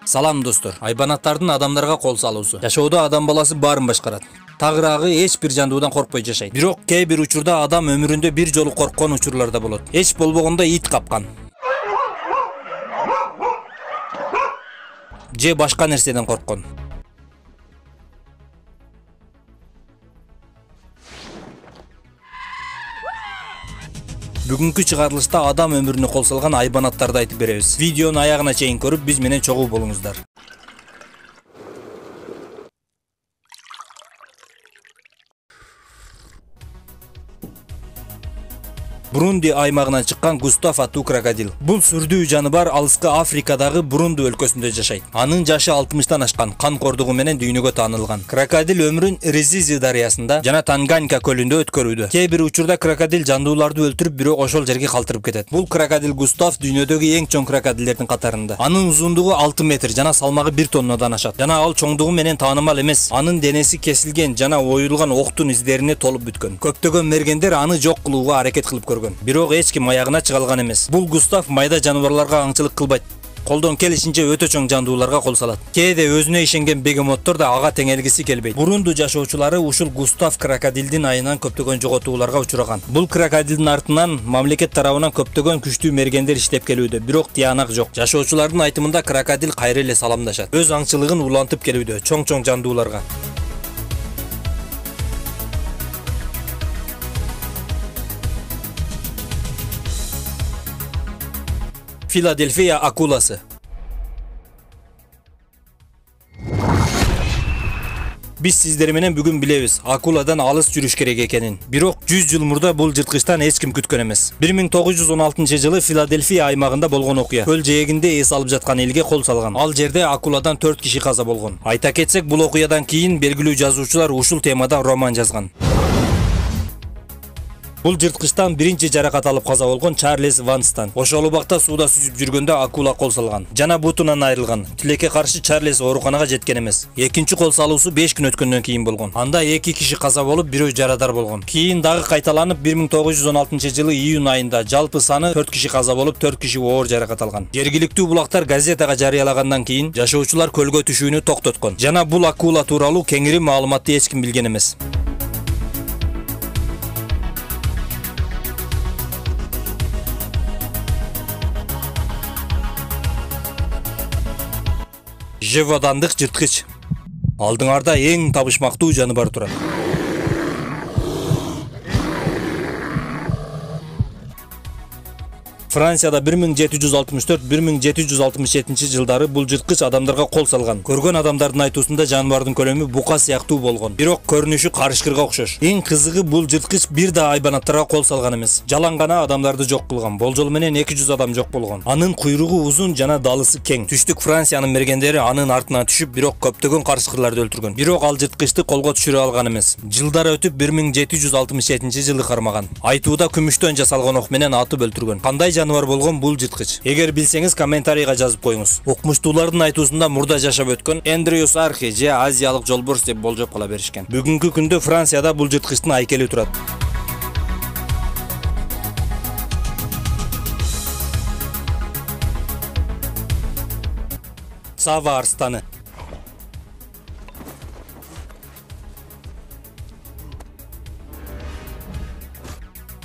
Салам достор. Айбанаттардын адамдарга кол салуусу. Жашоодо адам баласы баарын башкарат. Тагыраагы эч бир жандуудан коркпой жашайт. Бирок кээ бир учурда адам өмүрүндө бир жолу корккон учурлар да болот. Эч болбогондо ит капкан. Же башка нерседен корккон. Бүгүнкү чыгарылышта адам өмүрүнө кол салган айбанаттарды айтып беребиз. Видеону аягына чейин көрүп, биз менен чогуу болуңуздар. Бурунди аймагынан чыккан Густав аттуу крокодил. Бул сүрдүү жаныбар алыскы Африкадагы Бурунди өлкөсүндө жашайт. Анын жашы 60-тан ашкан, кан кордугу менен дүйнөгө таанылган. Крокодил өмүрүн Резизи дарыясында жана Танганьика көлүндө өткөрүүдө. Кээ бир учурда крокодил жандууларды өлтүрүп, бирок ошол жерге калтырып кетет. Бул крокодил Густав дүйнөдөгү эң чоң крокодилдердин катарында. Анын узундугу 6 метр жана салмагы 1 тоннадан ашат. Жана ал чоңдугу менен таанымал эмес. Анын денеси кесилген жана оюлган октун издерине толуп бүткөн. Көптөгөн мергендер аны жок кылууга аракет кылып көргөн. Бирок эч ким аягына чыга алган эмес. Бул Густав майда жаныбарларга аңчылык кылбайт. Колдон келишинче өтө чоң жандууларга кол салат. Кээде өзүнө ишенген бегемоттор да ага теңелгиси келбейт. Бурунду жашоочулары ушул Густав крокодилдин айынан көптөгөн жоготууларга учураган. Бул крокодилдин артынан мамлекет тарабынан көптөгөн күчтүү мергендер иштеп келүүдө, бирок тыянак жок. Жашоочулардын айтымында крокодил кайра эле саламдашат. Өз аңчылыгын улантып келүүдө чоң жандууларга. Филадельфия акуласы. Биз сиздер менен бүгүн билебиз, акуладан алыс жүрүш керек экенин. Бирок 100 жыл мурда бул жырткычтан эч ким күткөн эмес. 1916-жылы Филадельфия аймагында болгон окуя. Көл жээгинде эс алып жаткан элге кол салган. Ал жерде акуладан 4 киши каза болгон. Айта кетсек, бул окуядан кийин белгилүү жазуучулар ушул темада роман жазган. Бул жырткычтан биринчи жаракат алып каза болгон Чарльз Ванстан. Ошол убакта сууда сүзүп жүргөндө акула кол салган. Жана бутунан айрылган. Тилекке каршы Чарльз ооруканага жеткен эмес. Экинчи кол салуусу 5 күн өткөндөн кийин болгон. Анда 2 киши каза болуп, бирөө жарадар болгон. Кийин дагы кайталанып 1916-жылы июнь айында жалпы саны 4 киши каза болуп, 4 киши оор жаракат алган. Жергиликтүү булактар газетага жарыялагандан кийин жашоочулар көлгө түшүүнү токтоткон. Жана бул акула тууралуу кеңири маалыматты эч ким билген эмес. Жеводандык жырткыч. Алдыңарда эң табышмактуу жаныбар турат. Францияда 1764-1767 жылдары бул жырткыч адамдарга кол салган. Көргөн адамдардын айтуусунда жаныбардын көлөмү бука сыяктуу болгон. Бирок көрүнүшү карышкырга окшош. Эң кызыгы, бул жырткыч бир да айбанаттарга кол салган эмес. Жалаң гана адамдарды жок кылган. Болжол менен 200 адам жок болгон. Анын куйругу узун жана далысы кең. Түштүк Франциянын мергендери анын артынан түшүп, бирок көптөгөн карышкырларды өлтүргөн. Бирок ал жырткычты колго түшүрө алган эмес. Жылдар өтүп 1767-жылы кармаган. Айтууда күмүштөн жасалган ок менен атып өлтүргөн. Кандай жаныбар болгон бул жырткыч? Эгер билсеңиз, комментарийга жазып коюңуз. Окумуштуулардын айтуусунда мурда жашап өткөн Эндрюс Архи же азиялык жолборс деп болжоп кала беришкен. Бүгүнкү күндө Францияда бул жырткычтын айкели турат. Сава арстаны.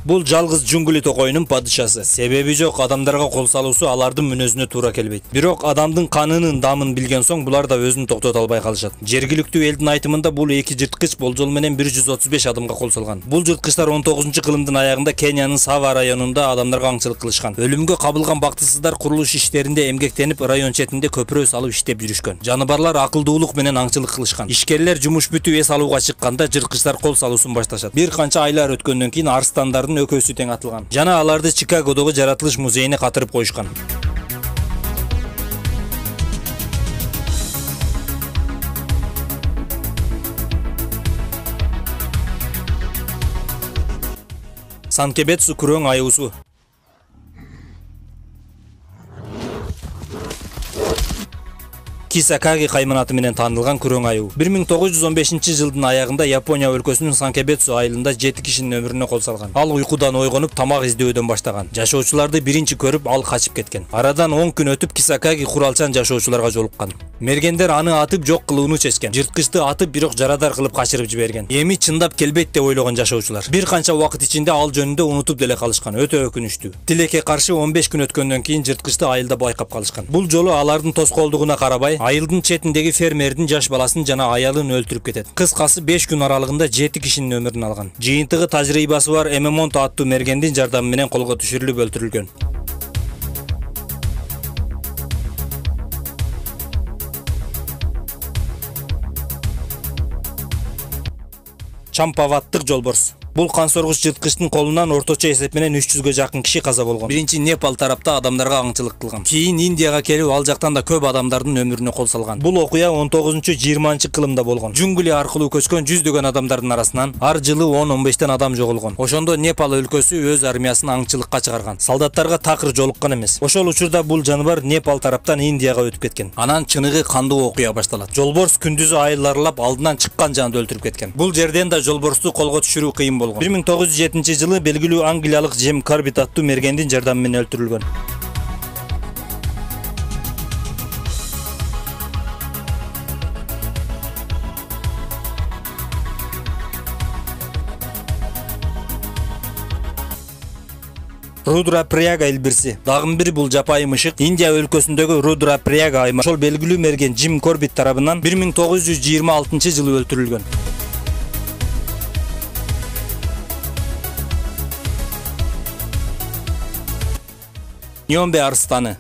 Бул жалгыз жунгули токойунун падышасы. Себеби жок, адамдарга кол салуусу алардын мүнөзүнө туура келбейт. Бирок адамдын канынын дамын билген соң булар да өзүн токтото албай калышат. Жергиликтүү элдин айтымында бул эки жырткыч болжол менен 135 адамга кол салган. Бул жырткычтар 19-кылымдын аягында Кениянын Сава районунда адамдарга аңчылык кылышкан. Өлүмгө кабылган бактысыздар курулуш иштеринде эмгектенип, район четинде көпүрө салып иштеп жүрүшкөн. Жаныбарлар акылдуулук менен аңчылык кылышкан. Ишкерлер жумуш бүтүп эс алууга чыкканда жырткычтар кол салуусун башташат. Бир канча айлар өткөндөн кийин арстандардын өкөсү тең атылган. Жана аларды Чикагодогу жаратылыш музейине катырып коюшкан. Санкебетсу күрөң аюусу. Кисакаги кайманаты менен таанылган күрөң аюу. 1915-жылдын аягында Япония өлкөсүнүн Санкебетсу айылында 7 кишинин өмүрүнө кол салган. Ал уйкудан ойгонуп тамак издөөдөн баштаган. Жашоочуларды биринчи көрүп ал качып кеткен. Арадан 10 күн өтүп Кисакаги куралчан жашоочуларга жолуккан. Мергендер аны атып жок кылууну чечкен. Жырткычты атып бирок жарадар кылып качырып жиберген. Эми чындап келбейт деп ойлогон жашоочулар бир канча убакыт ичинде ал жөнүндө унутуп деле калышкан. Өтө өкүнүчтүү. Тилекке каршы 15 күн өткөндөн кийин жырткычты айылда байкап калышкан. Бул жолу алардын тоскоолдугуна карабай, айылдын четиндеги фермердин жаш баласын жана аялын өлтүрүп кетет. Кыскасы 5 күн аралыгында 7 кишинин өмүрүн алган. Жыйынтыгы тажрыйбасы бар Эмемонто аттуу мергендин жардамы менен колго түшүрүлүп өлтүрүлгөн. Чампаваттык жолборс. Бул кан соргуч жырткычтын колунан орточо эсеп менен 300гө жакын киши каза болгон. Биринчи Непал тарапта адамдарга аңчылык кылган. Кийин Индияга келип ал жактан да көп адамдардын өмүрүнө кол салган. Бул окуя 19-20 кылымда болгон. Джунгли аркылуу көчкөн жүздөгөн адамдардын арасынан ар жылы 10-15 адам жоголгон. Ошондо Непал өлкөсү өз армиясын аңчылыкка чыгарган. Солдаттарга такыр жолуккан эмес. Ошол учурда бул жаныбар Непал тараптан Индияга өтүп кеткен. Анан чыныгы кандуу окуя башталат. Жолборс күндүзү айыл аралап алдынан чыккан жанды өлтүрүп кеткен. Бул жерден да жолборсту колго түшүрүү кыйын болгон. 1907-жылы белгилүү англиялык Джем Корбит аттуу мергендин жардамы менен өлтүрүлгөн. Рудра-Пряга илбирси. Дагы бир бул жапайы мышык Индия өлкөсүндөгү Рудра-Пряга аймак. Ошол белгилүү мерген Джим Корбит тарабынан 1926-жылы өлтүрүлгөн. Ньомбе арстаны.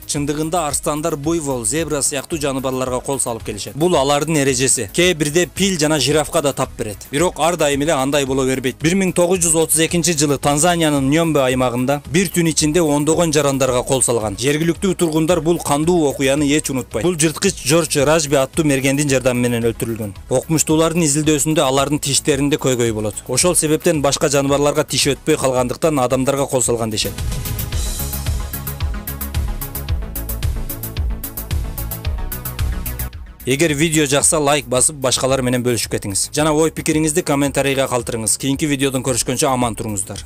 Чындыгында арстандар буйвол, зебра сыяктуу жаныбарларга кол салып келишет. Бул алардын эрежеси. Кээ бирде пил жана жирафка да тап берет. Бирок ар дайым эле андай боло бербейт. 1932-жылы Танзаниянын Ньомбе аймагында бир түн ичинде ондогон жарандарга кол салган. Жергиликтүү тургундар бул кандуу окуяны эч унутпайт. Бул жырткыч Жорж Ражби аттуу мергендин жардамы менен өлтүрүлгөн. Окумуштуулардын изилдөөсүндө алардын тиштеринде көйгөй болот. Ошол себептен башка жаныбарларга тиш өтпөй калгандыктан адамдарга кол салган дешет. Эгер видео жакса лайк басып башкалар менен бөлүшүп кетиңиз. Жана ой пикириңизди комментарийга калтырыңыз. Кийинки видеодон көрүшкөнчө аман туруңуздар.